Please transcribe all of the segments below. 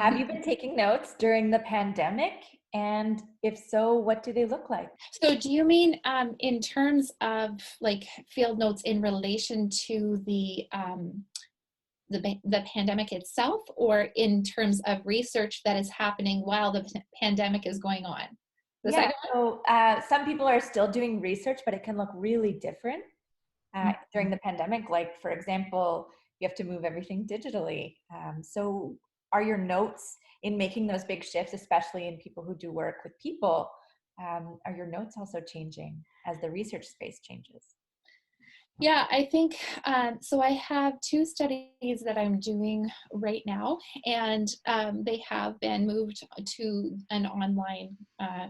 Have you been taking notes during the pandemic? And if so, what do they look like? So do you mean in terms of like field notes in relation to the pandemic itself, or in terms of research that is happening while the pandemic is going on? The Yeah, second so some people are still doing research, but it can look really different one? during the pandemic. Like, for example, you have to move everything digitally. So, are your notes in making those big shifts, especially in people who do work with people, are your notes also changing as the research space changes? Yeah, I think so. I have two studies that I'm doing right now, and they have been moved to an online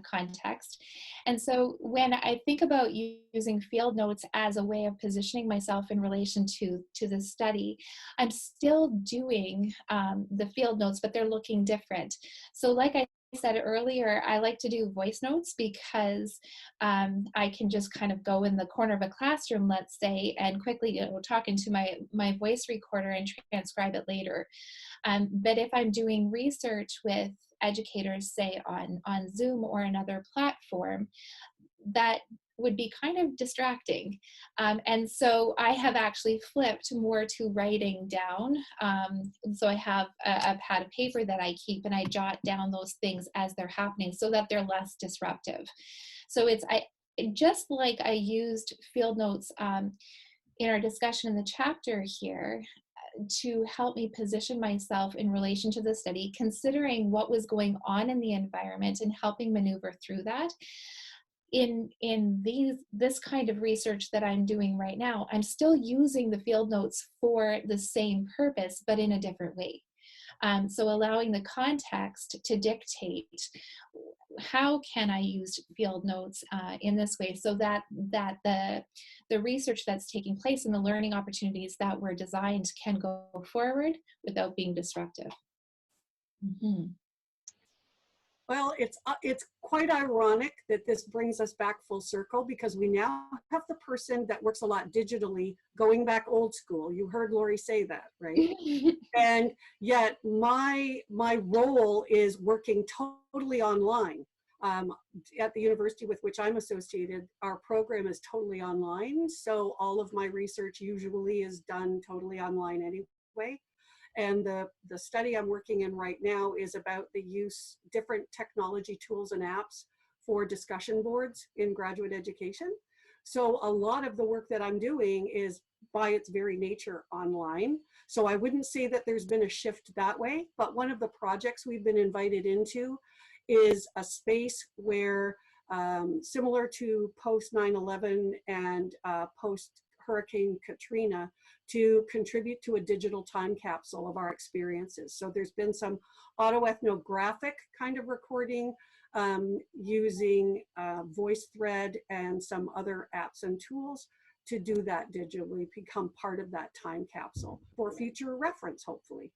context. And so, when I think about using field notes as a way of positioning myself in relation to the study, I'm still doing the field notes, but they're looking different. So, like I said earlier, I like to do voice notes because I can just kind of go in the corner of a classroom, let's say, and quickly talk into my voice recorder and transcribe it later. But if I'm doing research with educators, say on Zoom or another platform, that would be kind of distracting. And so I have actually flipped more to writing down. So I have a pad of paper that I keep, and I jot down those things as they're happening so that they're less disruptive. So just like I used field notes in our discussion in the chapter here to help me position myself in relation to the study, considering what was going on in the environment and helping maneuver through that. In this kind of research that I'm doing right now, I'm still using the field notes for the same purpose, but in a different way. So allowing the context to dictate how can I use field notes in this way, so that the research that's taking place and the learning opportunities that were designed can go forward without being disruptive. Mm-hmm. Well, it's quite ironic that this brings us back full circle, because we now have the person that works a lot digitally going back old school. You heard Lori say that, right? And yet my role is working totally online. At the university with which I'm associated, our program is totally online. So all of my research usually is done totally online anyway. And the study I'm working in right now is about the different technology tools and apps for discussion boards in graduate education. So a lot of the work that I'm doing is by its very nature online. So I wouldn't say that there's been a shift that way, but one of the projects we've been invited into is a space where similar to post 9/11 and post Hurricane Katrina, to contribute to a digital time capsule of our experiences. So there's been some autoethnographic kind of recording using VoiceThread and some other apps and tools to do that digitally, become part of that time capsule for future reference, hopefully.